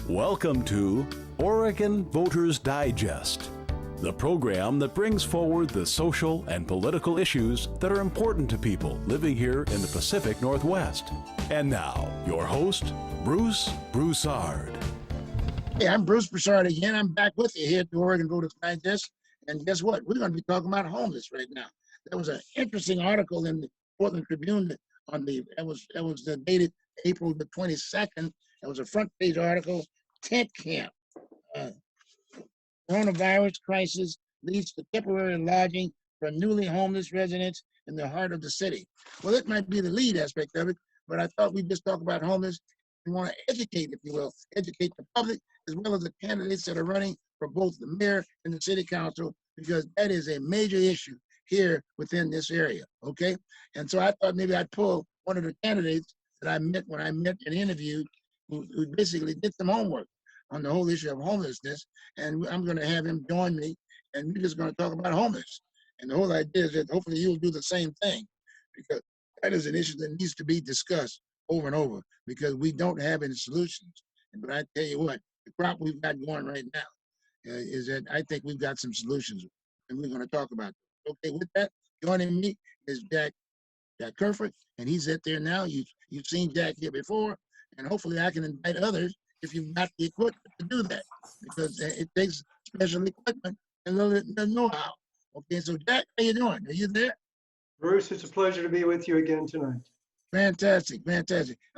Welcome to Oregon Voters Digest, the program that brings forward the social and political issues that are important to people living here in the Pacific Northwest. And now, your host, Bruce Broussard. Hey, I'm Bruce Broussard again. I'm back with you here at the Oregon Voters Digest. And guess what? We're going to be talking about homeless right now. There was an interesting article in the Portland Tribune on it was dated April the 22nd. It was a front page article, Tent Camp. Coronavirus crisis leads to temporary lodging for newly homeless residents in the heart of the city. Well, that might be the lead aspect of it, but I thought we'd just talk about homeless. We want to educate, if you will, educate the public as well as the candidates that are running for both the mayor and the city council, because that is a major issue here within this area, okay? And so I thought maybe I'd pull one of the candidates that I met when I met and interviewed, who basically did some homework on the whole issue of homelessness, and I'm going to have him join me, and we're just going to talk about homeless. And the whole idea is that hopefully you'll do the same thing, because that is an issue that needs to be discussed over and over, because we don't have any solutions. But I tell you what, the crop we've got going right now is that I think we've got some solutions, and we're going to talk about them. Okay, with that, joining me is Jack Kerfoot, and he's out there now. You've seen Jack here before, and hopefully I can invite others if you've got the equipment to do that, because it takes special equipment and a little know-how. Okay, so Jack, how you doing? Are you there? Bruce, it's a pleasure to be with you again tonight. Fantastic. I'm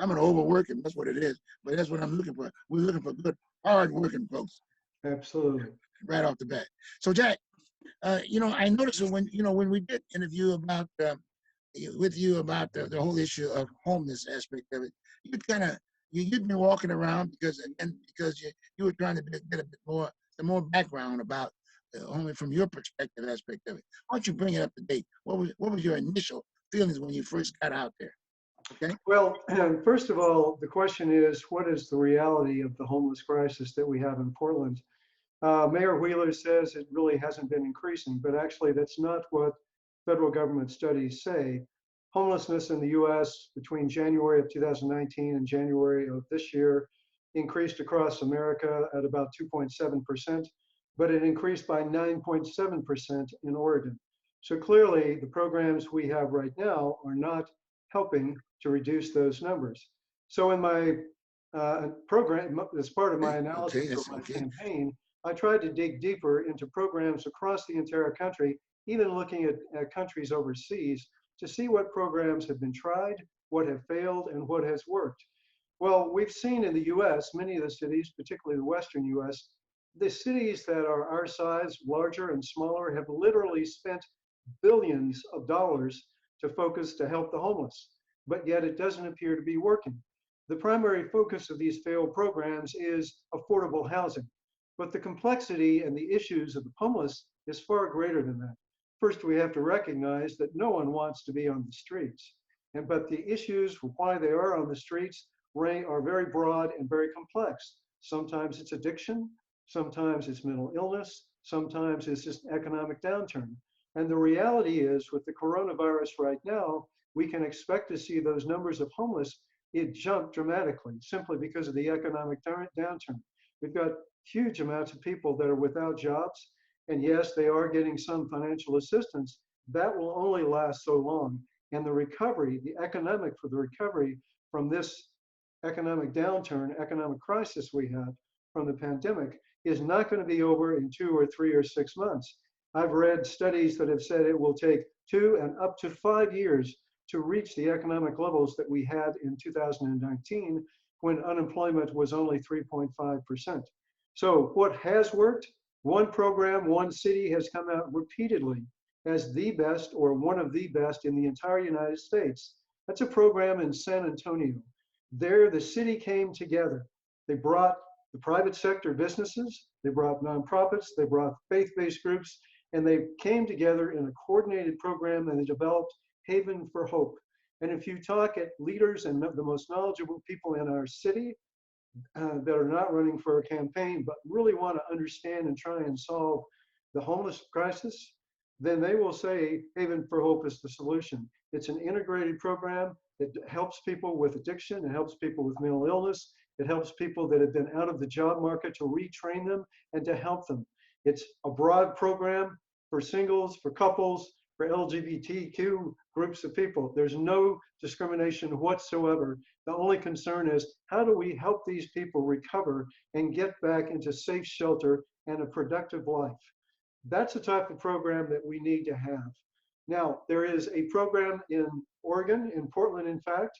going to overwork it. That's what it is. But that's what I'm looking for. We're looking for good, hard-working folks. Absolutely. Right off the bat. So, Jack, I noticed that when we did interview about with you about the whole issue of homeless aspect of it, you'd been walking around because you were trying to get a bit more background about only from your perspective aspect of it. Why don't you bring it up to date? What was your initial feelings when you first got out there? Okay. Well, first of all, the question is, what is the reality of the homeless crisis that we have in Portland? Mayor Wheeler says it really hasn't been increasing, but actually that's not what federal government studies say. Homelessness in the U.S. between January of 2019 and January of this year increased across America at about 2.7%, but it increased by 9.7% in Oregon. So clearly the programs we have right now are not helping to reduce those numbers. So in my program, as part of my analysis of my campaign, I tried to dig deeper into programs across the entire country, even looking at countries overseas, to see what programs have been tried, what have failed, and what has worked. Well, we've seen in the US, many of the cities, particularly the Western US, the cities that are our size, larger and smaller, have literally spent billions of dollars to focus to help the homeless, but yet it doesn't appear to be working. The primary focus of these failed programs is affordable housing, but the complexity and the issues of the homeless is far greater than that. First, we have to recognize that no one wants to be on the streets, but the issues for why they are on the streets are very broad and very complex. Sometimes it's addiction, sometimes it's mental illness, sometimes it's just economic downturn. And the reality is, with the coronavirus right now, we can expect to see those numbers of homeless jump dramatically, simply because of the economic downturn. We've got huge amounts of people that are without jobs, and yes, they are getting some financial assistance. That will only last so long. And the recovery, the economic for the recovery from this economic downturn, economic crisis we had from the pandemic is not going to be over in 2 or 3 or 6 months. I've read studies that have said it will take 2 and up to 5 years to reach the economic levels that we had in 2019, when unemployment was only 3.5%. So what has worked? One program, one city has come out repeatedly as the best or one of the best in the entire United States. That's a program in San Antonio. There, the city came together. They brought the private sector businesses, they brought nonprofits, they brought faith-based groups, and they came together in a coordinated program, and they developed Haven for Hope. And if you talk at leaders and the most knowledgeable people in our city that are not running for a campaign, but really want to understand and try and solve the homeless crisis, then they will say Haven for Hope is the solution. It's an integrated program. It helps people with addiction. It helps people with mental illness. It helps people that have been out of the job market to retrain them and to help them. It's a broad program for singles, for couples, for LGBTQ groups of people. There's no discrimination whatsoever. The only concern is how do we help these people recover and get back into safe shelter and a productive life? That's the type of program that we need to have. Now, there is a program in Oregon, in Portland, in fact,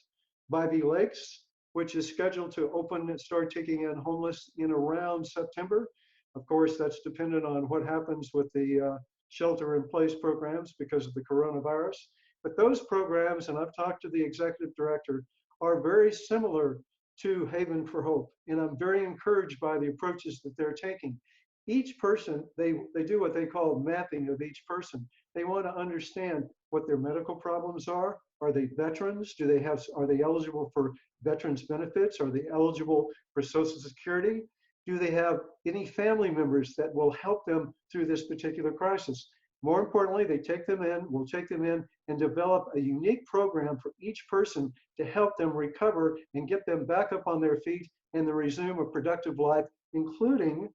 Bybee Lakes, which is scheduled to open and start taking in homeless in around September. Of course, that's dependent on what happens with the shelter in place programs because of the coronavirus. But those programs, and I've talked to the executive director, are very similar to Haven for Hope. And I'm very encouraged by the approaches that they're taking. Each person, they do what they call mapping of each person. They want to understand what their medical problems are. Are they veterans? Are they eligible for veterans benefits? Are they eligible for Social Security? Do they have any family members that will help them through this particular crisis? More importantly, we'll take them in and develop a unique program for each person to help them recover and get them back up on their feet and to resume a productive life, including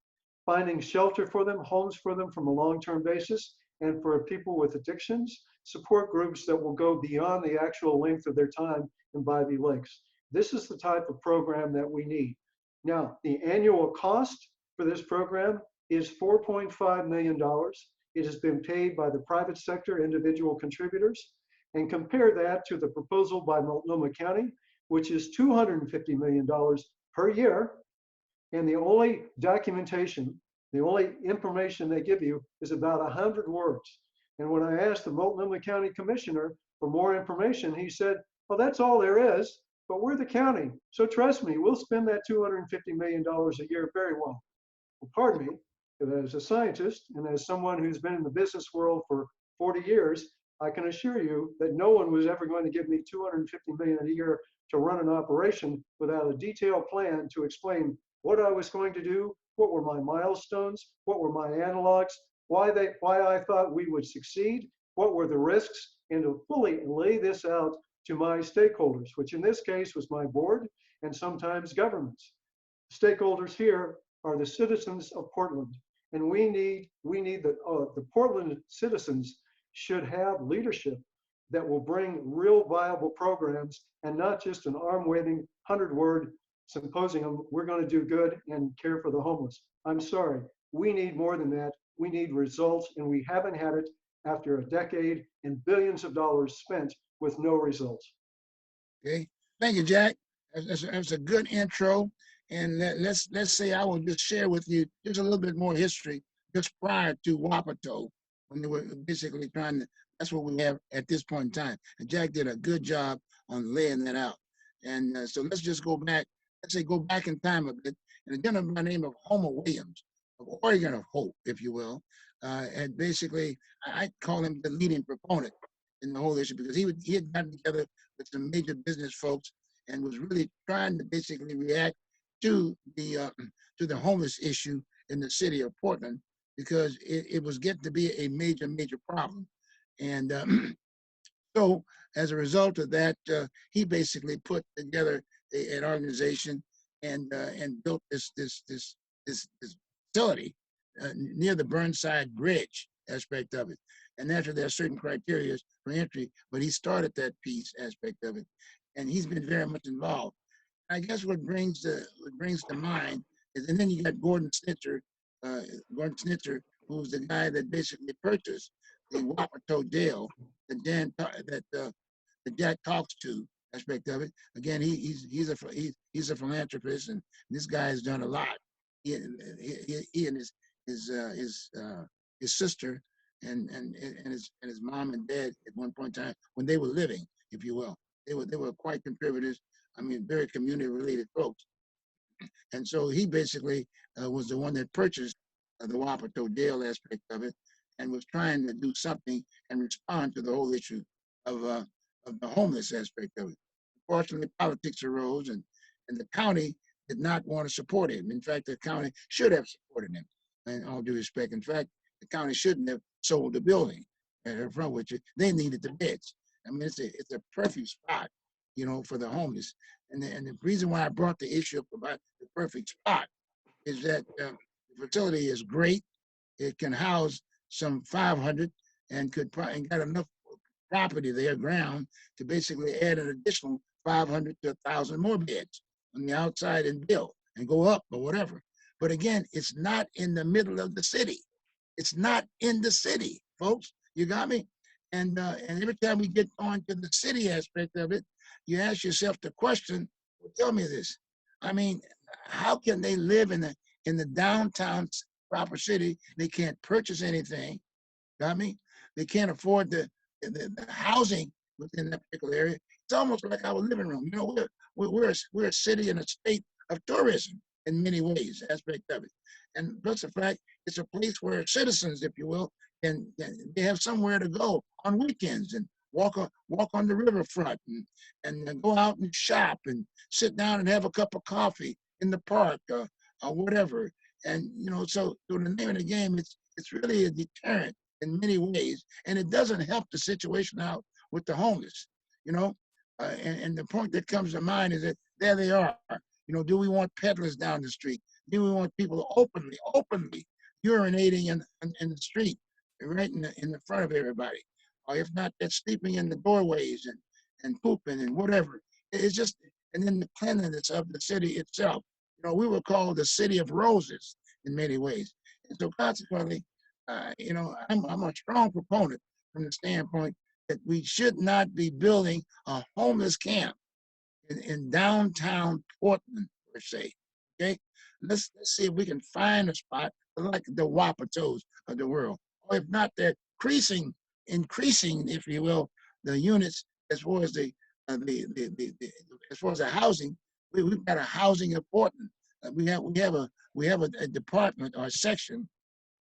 finding shelter for them, homes for them from a long-term basis, and for people with addictions, support groups that will go beyond the actual length of their time in Bybee Lakes. This is the type of program that we need. Now, the annual cost for this program is $4.5 million. It has been paid by the private sector, individual contributors, and compare that to the proposal by Multnomah County, which is $250 million per year. And the only documentation, the only information they give you is about 100 words. And when I asked the Multnomah County Commissioner for more information, he said, well, that's all there is, but we're the county. So trust me, we'll spend that $250 million a year very well. Well, pardon me, as a scientist and as someone who's been in the business world for 40 years, I can assure you that no one was ever going to give me $250 million a year to run an operation without a detailed plan to explain what I was going to do, what were my milestones, what were my analogs, why I thought we would succeed, what were the risks, and to fully lay this out to my stakeholders, which in this case was my board and sometimes governments. Stakeholders here are the citizens of Portland, and we need the Portland citizens should have leadership that will bring real viable programs and not just an arm-waving 100-word symposium, we're going to do good and care for the homeless. I'm sorry, we need more than that. We need results, and we haven't had it after a decade and billions of dollars spent with no results. Okay, thank you, Jack. That's a good intro. And let's say I will just share with you just a little bit more history just prior to Wapato, when they were basically trying to, that's what we have at this point in time. And Jack did a good job on laying that out. And so let's just go back, go back in time a bit. And a gentleman by the name of Homer Williams, of Oregon of Hope, if you will, and basically, I call him the leading proponent in the whole issue because he had gotten together with some major business folks and was really trying to basically react to the homeless issue in the city of Portland because it was getting to be a major problem. And so as a result of that, he basically put together an organization and built this facility near the Burnside Bridge aspect of it. And naturally, there are certain criteria for entry, but he started that piece aspect of it, and he's been very much involved. I guess what brings to mind is, and then you got Gordon Snitzer, who's the guy that basically purchased the Wapato jail that Jack talks to aspect of it. Again, he's a philanthropist, and this guy has done a lot. He and his sister and his mom and dad at one point in time when they were living, if you will, they were quite contributors. I mean, very community-related folks. And so he basically was the one that purchased the Wapato jail aspect of it and was trying to do something and respond to the whole issue of the homeless aspect of it. Unfortunately, politics arose, and the county did not want to support him. In fact, the county should have supported him, in all due respect. In fact, the county shouldn't have sold the building from which they needed the beds. I mean, it's a perfect spot, for the homeless. And the reason why I brought the issue up about the perfect spot is that the facility is great. It can house some 500 and could probably and got enough property there, ground, to basically add an additional 500 to 1,000 more beds on the outside and build and go up or whatever. But again, it's not in the middle of the city. It's not in the city, folks. You got me? And every time we get on to the city aspect of it, you ask yourself the question, well, tell me this. I mean, how can they live in the downtown proper city? They can't purchase anything. Got me? They can't afford the housing within that particular area. It's almost like our living room. You know, we're a city and a state of tourism in many ways, aspect of it. And plus the fact it's a place where citizens, if you will, can they have somewhere to go on weekends and walk on the riverfront and go out and shop and sit down and have a cup of coffee in the park or whatever. And you know, so the name of the game, it's really a deterrent in many ways, and it doesn't help the situation out with the homeless. You know, and the point that comes to mind is that there they are. You know, do we want peddlers down the street? Do we want people openly urinating in the street, right in the front of everybody? Or if not, they're sleeping in the doorways and pooping and whatever. It's just, and then the cleanliness of the city itself. You know, we were called the city of roses in many ways. And so consequently, you know, I'm a strong proponent from the standpoint that we should not be building a homeless camp in downtown Portland, per se. Okay, let's see if we can find a spot like the Wapatos of the world, or if not, they're increasing, if you will, the units as far as as far as the housing. We've got a housing in Portland. We have a department or a section.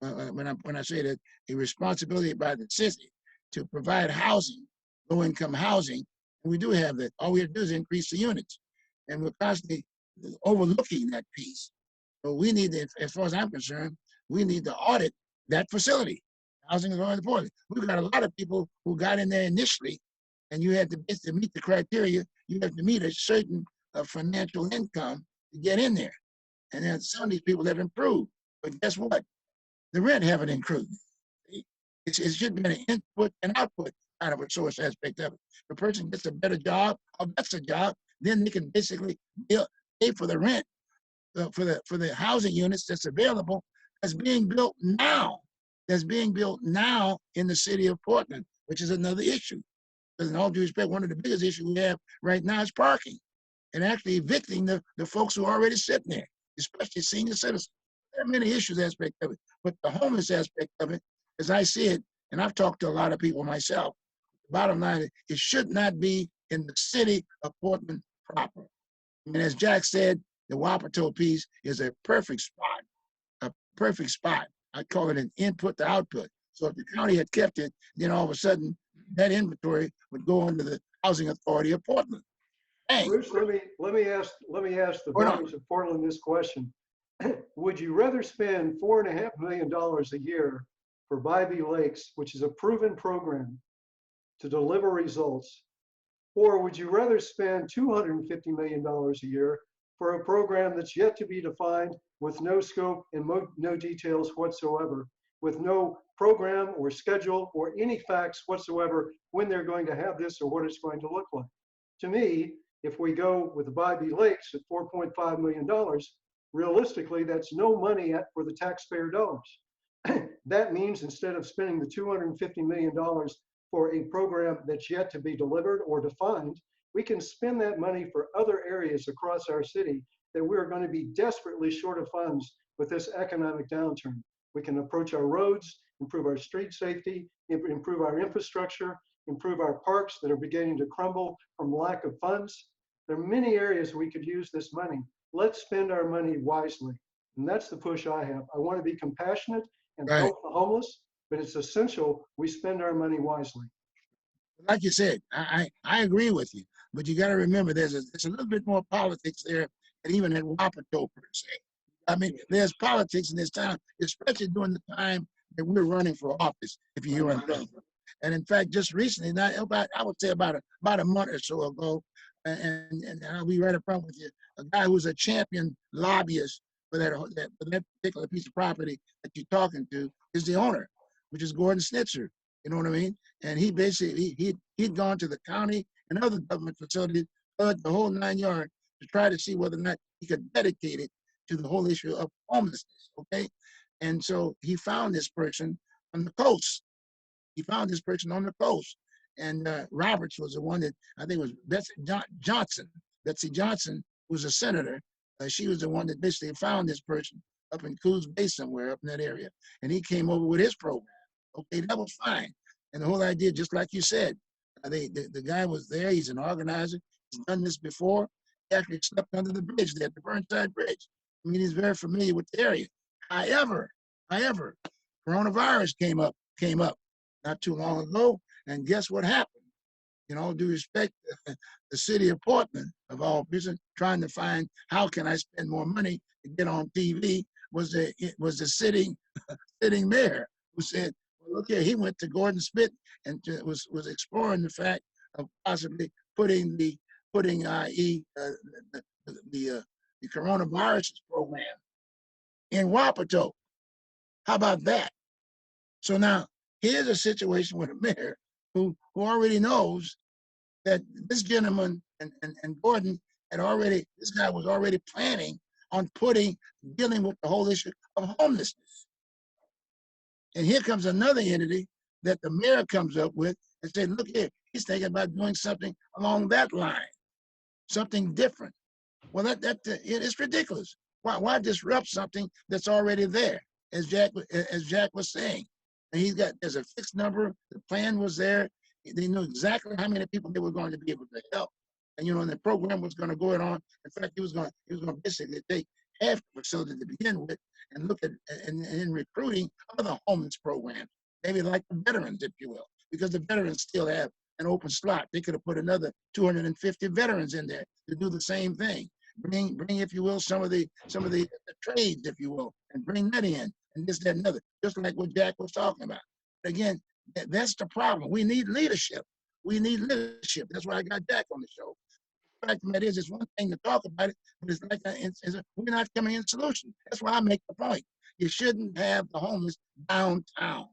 When I say that, a responsibility by the city to provide housing, low income housing. And we do have that. All we have to do is increase the units, and we're constantly overlooking that piece. So we need to, as far as I'm concerned, we need to audit that facility. Housing is very important. We've got a lot of people who got in there initially, and you had to meet the criteria. You have to meet a certain financial income to get in there. And then some of these people have improved. But guess what? The rent haven't improved. It should be an input and output kind of a source aspect of it. The person gets a better job or gets a job, then they can basically pay for the rent for the housing units that's available that's being built now. That's being built now in the city of Portland, which is another issue. Because in all due respect, one of the biggest issues we have right now is parking and actually evicting the folks who are already sitting there, especially senior citizens. There are many issues aspect of it, but the homeless aspect of it, as I see it, and I've talked to a lot of people myself, the bottom line is it should not be in the city of Portland proper. And as Jack said, the Wapato piece is a perfect spot, a perfect spot. I call it an input to output. So if the county had kept it, then all of a sudden that inventory would go under the Housing Authority of Portland. Bang. Bruce, let me ask the voters of Portland this question. Would you rather spend $4.5 million a year for Bybee Lakes, which is a proven program to deliver results, or would you rather spend $250 million a year for a program that's yet to be defined, with no scope and no details whatsoever, with no program or schedule or any facts whatsoever when they're going to have this or what it's going to look like? To me, if we go with the Bybee Lakes at $4.5 million, realistically, that's no money for the taxpayer dollars. That means instead of spending the $250 million for a program that's yet to be delivered or defined, we can spend that money for other areas across our city that we're going to be desperately short of funds with this economic downturn. We can approach our roads, improve our street safety, improve our infrastructure, improve our parks that are beginning to crumble from lack of funds. There are many areas we could use this money. Let's spend our money wisely. And that's the push I have. I want to be compassionate and help the homeless, but it's essential we spend our money wisely. Like you said, I agree with you, but you got to remember there's a little bit more politics there than even at Wapato per se. I mean, there's politics in this town, especially during the time that we're running for office, if you hear what I'm saying. And in fact, just recently, I would say about a month or so ago, and I'll be right up front with you. A guy who's a champion lobbyist for that particular piece of property that you're talking to is the owner, which is Gordon Snitzer. You know what I mean? And he basically he'd gone to the county and other government facilities, the whole 9 yards, to try to see whether or not he could dedicate it to the whole issue of homelessness. Okay, and so he found this person on the coast. He found this person on the coast, and Roberts was the one that I think was Betsy Johnson. Betsy Johnson was a senator. She was the one that basically found this person up in Coos Bay somewhere up in that area, and he came over with his program. Okay, that was fine. And the whole idea, just like you said, the guy was there. He's an organizer. He's done this before. He actually slept under the bridge there, the Burnside Bridge. I mean, he's very familiar with the area. However, coronavirus came up not too long ago, and guess what happened? You know, due respect, the city of Portland, of all places, trying to find how can I spend more money to get on TV, was the sitting mayor who said, well, look here, he went to Gordon Smith and was exploring the fact of possibly putting i.e. The coronavirus program in Wapato. How about that? So now here's a situation with a mayor who already knows that this gentleman and Gordon this guy was already planning on dealing with the whole issue of homelessness. And here comes another entity that the mayor comes up with and said, look here, he's thinking about doing something along that line, something different. Well, it's ridiculous. Why disrupt something that's already there, as Jack was saying? And there's a fixed number. The plan was there. They knew exactly how many people they were going to be able to help. And, you know, and the program was going to go on. In fact, he was going to basically take half the facility to begin with and look at and recruiting other homeless programs, maybe like the veterans, if you will, because the veterans still have an open slot. They could have put another 250 veterans in there to do the same thing. Bring, if you will, some of the trades, if you will, and bring that in, and this, that, and other, just like what Jack was talking about. Again, that's the problem. We need leadership. We need leadership. That's why I got Jack on the show. The fact of the matter is, it's one thing to talk about it, but it's like we're not coming in solution. That's why I make the point. You shouldn't have the homeless downtown,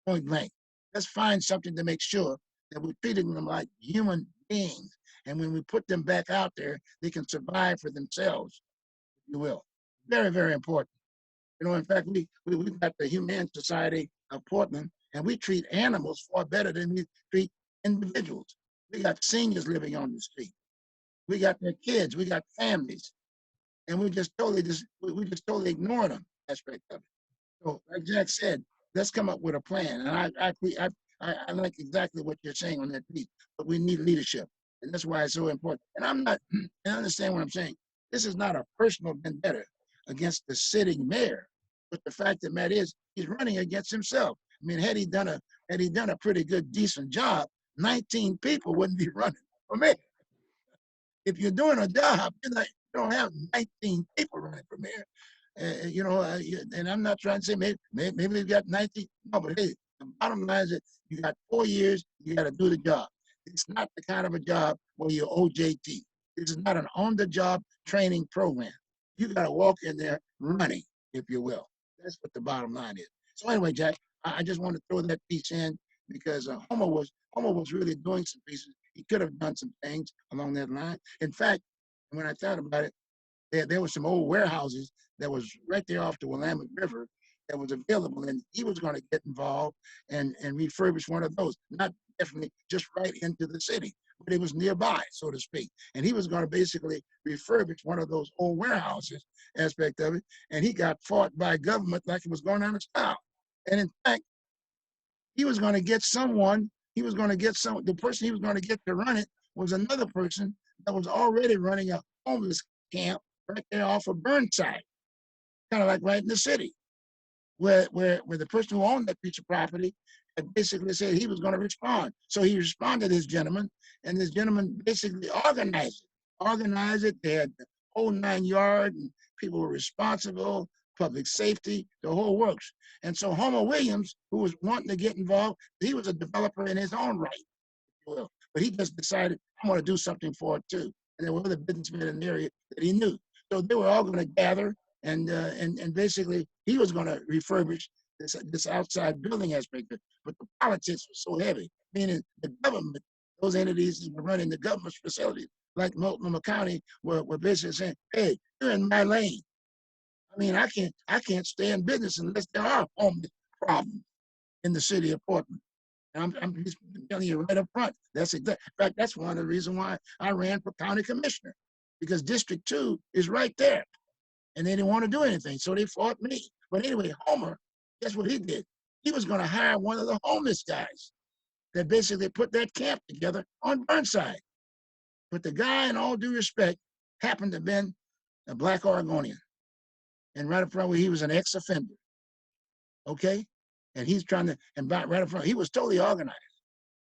point blank. Let's find something to make sure that we're treating them like human beings. And when we put them back out there, they can survive for themselves, if you will. Very, very important. You know, in fact, we've got the Humane Society of Portland, and we treat animals far better than we treat individuals. We got seniors living on the street. We got their kids. We got families, and we just totally ignore them aspect of it. So, like Jack said, let's come up with a plan. And I like exactly what you're saying on that piece. But we need leadership, and that's why it's so important. And I understand what I'm saying. This is not a personal vendetta against the sitting mayor, but the fact of the matter is, he's running against himself. I mean, had he done a pretty good, decent job, 19 people wouldn't be running for mayor. If you're doing a job, you don't have 19 people running for mayor. You know, and I'm not trying to say maybe they've got 19. No, but hey, the bottom line is that you got 4 years, you got to do the job. It's not the kind of a job where you're OJT. This is not an on-the-job training program. You got to walk in there running, if you will. That's what the bottom line is. So anyway, Jack, I just want to throw that piece in because Homer was really doing some pieces. He could have done some things along that line. In fact, when I thought about it, there were some old warehouses that was right there off the Willamette River that was available, and he was going to get involved and refurbish one of those. Not definitely just right into the city, but it was nearby, so to speak. And he was going to basically refurbish one of those old warehouses aspect of it, and he got fought by government like it was going out of style. And in fact, he was going to get the person he was going to get to run it was another person that was already running a homeless camp right there off of Burnside, kind of like right in the city, where the person who owned that piece of property had basically said he was going to respond. So he responded to this gentleman, and this gentleman basically organized it. They had the whole 9 yards, and people were responsible, public safety, the whole works. And so Homer Williams, who was wanting to get involved, he was a developer in his own right, if you will. But he just decided, I'm going to do something for it too. and there were other businessmen in the area that he knew. So they were all going to gather, and basically he was going to refurbish this outside building aspect. But the politics was so heavy, meaning the government, those entities that were running the government's facilities, like Multnomah County, were basically saying, "Hey, you're in my lane. I mean, I can't stay in business unless there are homeless problems in the city of Portland." And I'm just telling you right up front. That's exact. In fact, that's one of the reasons why I ran for county commissioner, because District 2 is right there, and they didn't want to do anything, so they fought me. But anyway, Homer, guess what he did? He was going to hire one of the homeless guys that basically put that camp together on Burnside. But the guy, in all due respect, happened to have been a Black Oregonian, and right up front, where he was an ex-offender. Okay, and he's trying to, and right up front, he was totally organized.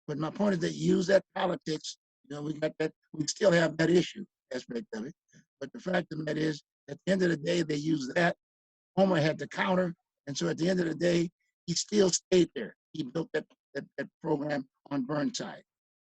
But my point is that you use that politics. You know, we got that. We still have that issue aspect of it. But the fact of the matter is, at the end of the day, they used that. Homer had to counter, and so at the end of the day, he still stayed there. He built that program on Burnside.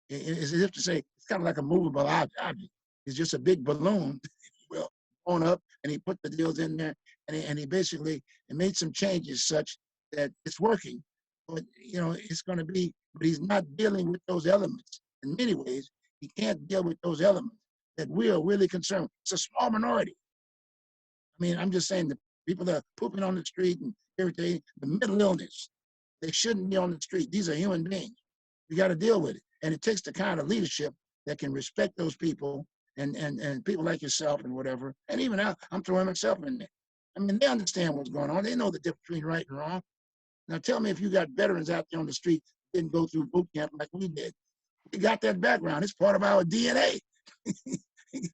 It's as if to say it's kind of like a movable object. It's just a big balloon, if you will, blown up, and he put the deals in there, and he basically made some changes such that it's working. But you know, it's going to be. But he's not dealing with those elements. In many ways, he can't deal with those elements that we are really concerned with. It's a small minority. I mean, I'm just saying the people that are pooping on the street and irritating, the mental illness, they shouldn't be on the street. These are human beings. We got to deal with it. And it takes the kind of leadership that can respect those people and people like yourself and whatever. And even now, I'm throwing myself in there. I mean, they understand what's going on. They know the difference between right and wrong. Now tell me if you got veterans out there on the street didn't go through boot camp like we did. We got that background. It's part of our DNA. It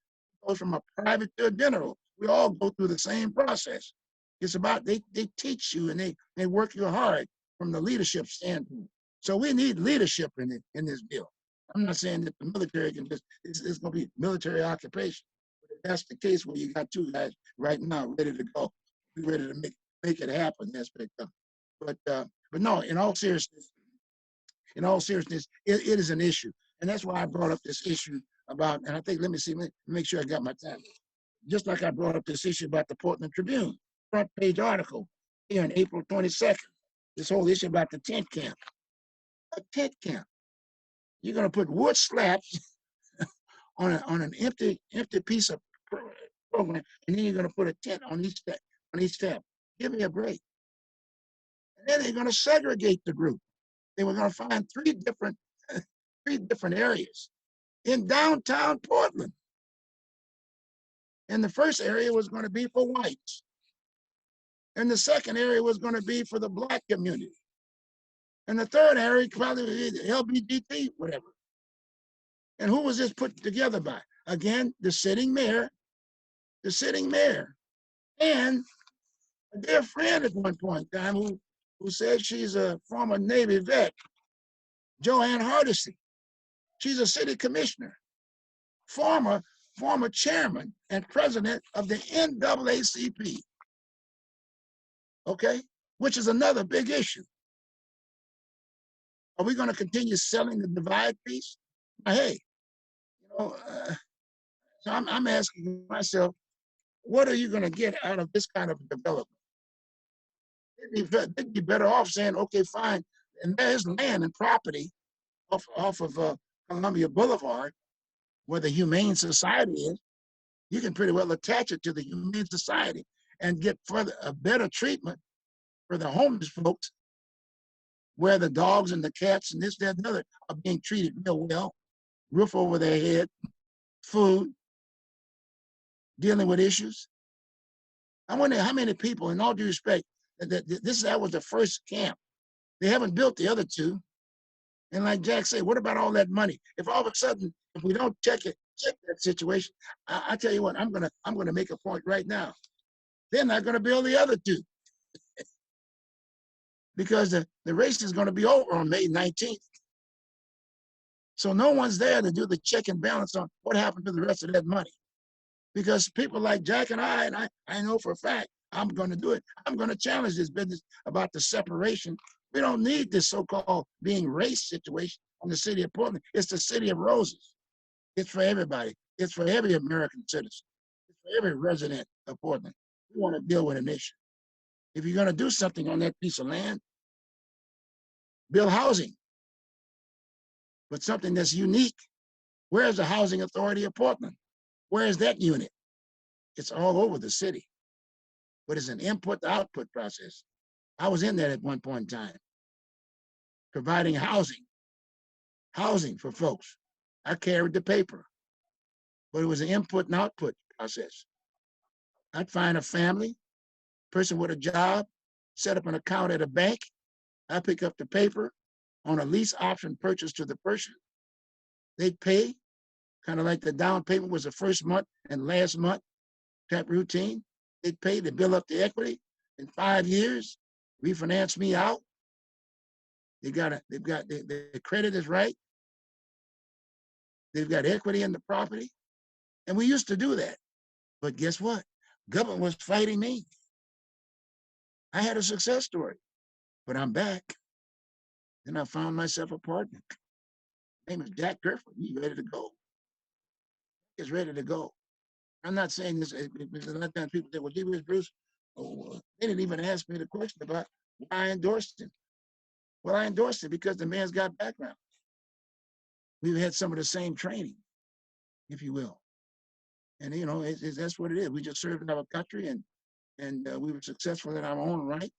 goes from a private to a general. We all go through the same process. It's about they teach you and they work you hard from the leadership standpoint. So we need leadership in this bill. I'm not saying that the military can just, it's going to be military occupation. But if that's the case, well, you got two guys right now ready to go. We're ready to make it happen. Aspect of it. But no, in all seriousness, it is an issue. And that's why I brought up this issue about, and I think, let me make sure I got my time. Just like I brought up this issue about the Portland Tribune, front page article here on April 22nd, this whole issue about the tent camp. A tent camp. You're going to put wood slabs on an empty piece of program, and then you're going to put a tent on each step. Give me a break. And then they're going to segregate the group. They were going to find three different areas in downtown Portland. And the first area was going to be for whites. And the second area was going to be for the Black community. And the third area probably would be LGBT, whatever. And who was this put together by? Again, the sitting mayor, and a dear friend at one point in time who said she's a former Navy vet, Joanne Hardesty. She's a city commissioner, former chairman and president of the NAACP. Okay, which is another big issue. Are we going to continue selling the divide piece? Hey, so I'm asking myself, what are you going to get out of this kind of development? They'd be better off saying, okay, fine, and there's land and property off of Columbia Boulevard, where the Humane Society is. You can pretty well attach it to the Humane Society and get a better treatment for the homeless folks, where the dogs and the cats and this, that, and the other are being treated real well, roof over their head, food, dealing with issues. I wonder how many people, in all due respect, that was the first camp. They haven't built the other two. And like Jack said, what about all that money? If all of a sudden, if we don't check that situation, I tell you what, I'm gonna make a point right now. They're not gonna build the other two. Because the race is going to be over on May 19th. So no one's there to do the check and balance on what happened to the rest of that money. Because people like Jack and I know for a fact, I'm going to do it. I'm going to challenge this business about the separation. We don't need this so-called being race situation in the city of Portland. It's the city of roses. It's for everybody. It's for every American citizen. It's for every resident of Portland. We want to deal with an issue. If you're going to do something on that piece of land, build housing, but something that's unique. Where's the Housing Authority of Portland? Where is that unit? It's all over the city, but it's an input-output process. I was in that at one point in time, providing housing for folks. I carried the paper, but it was an input and output process. I'd find a family, person with a job, set up an account at a bank. I pick up the paper on a lease option purchase to the person. They'd pay, kind of like the down payment was the first month and last month type routine. They'd pay to build up the equity. In 5 years, refinance me out. The credit is right. They've got equity in the property. And we used to do that. But guess what? Government was fighting me. I had a success story, but I'm back. Then I found myself a partner. His name is Jack Griffin. He's ready to go. He's ready to go. I'm not saying this because a lot of times people say, well, gee whiz, Bruce, they didn't even ask me the question about why I endorsed him. Well, I endorsed it because the man's got background. We've had some of the same training, if you will. And, you know, that's what it is. We just served in our country and we were successful in our own right.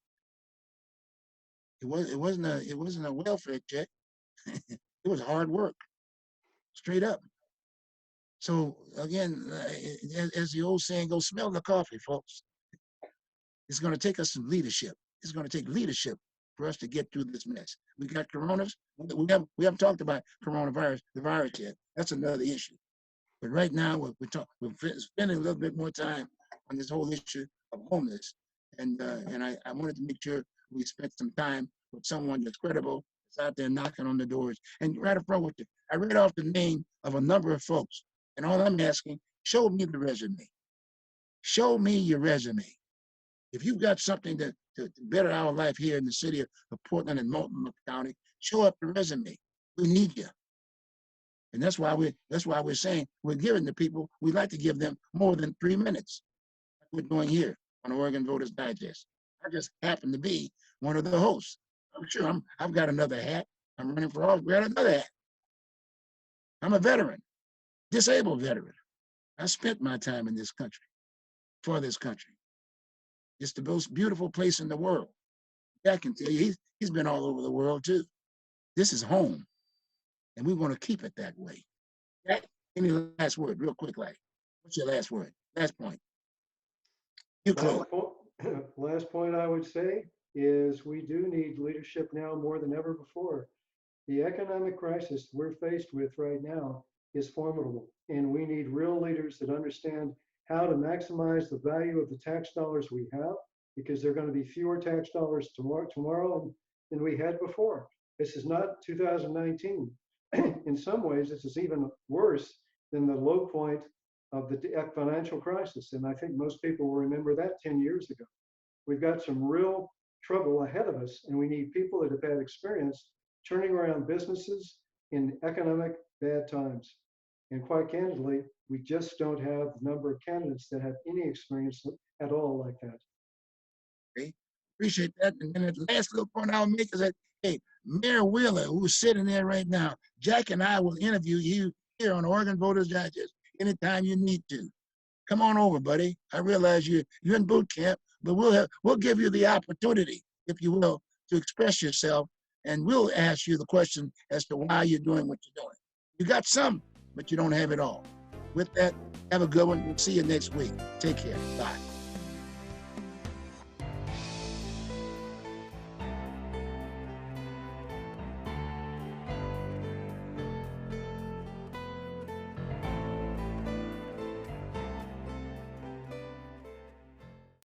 It wasn't a welfare check. It was hard work, straight up. So again, as the old saying goes, smell the coffee, folks. It's going to take us some leadership. It's going to take leadership for us to get through this mess. We got coronas. We haven't talked about coronavirus, the virus yet. That's another issue. But right now, we're spending a little bit more time on this whole issue of homeless. And I wanted to make sure we spent some time with someone that's credible, that's out there knocking on the doors. And right up front with you, I read off the name of a number of folks. And all I'm asking, show me the resume. Show me your resume. If you've got something to better our life here in the city of Portland and Multnomah County, show up the resume. We need you. And that's why we're saying we're giving the people, we'd like to give them more than 3 minutes. Like we're doing here on Oregon Voters Digest. I just happen to be one of the hosts. I'm sure I've got another hat. I'm running for office. We got another hat. I'm a veteran, disabled veteran. I spent my time in this country, for this country. It's the most beautiful place in the world. I can tell you, he's been all over the world too. This is home, and we want to keep it that way. Any last word, real quick, like, what's your last word? Last point. You close. Last point I would say is we do need leadership now more than ever before. The economic crisis we're faced with right now is formidable, and we need real leaders that understand how to maximize the value of the tax dollars we have, because there are going to be fewer tax dollars tomorrow than we had before. This is not 2019. In some ways, this is even worse than the low point of the financial crisis. And I think most people will remember that 10 years ago. We've got some real trouble ahead of us, and we need people that have had experience turning around businesses in economic bad times. And quite candidly, we just don't have the number of candidates that have any experience at all like that. Okay. Appreciate that. And then the last little point I'll make is that, hey, Mayor Wheeler, who's sitting there right now, Jack and I will interview you here on Oregon Voters Digest anytime you need to. Come on over, buddy. I realize you're in boot camp, but we'll give you the opportunity, if you will, to express yourself, and we'll ask you the question as to why you're doing what you're doing. You got some, but you don't have it all. With that, have a good one. We'll see you next week. Take care. Bye.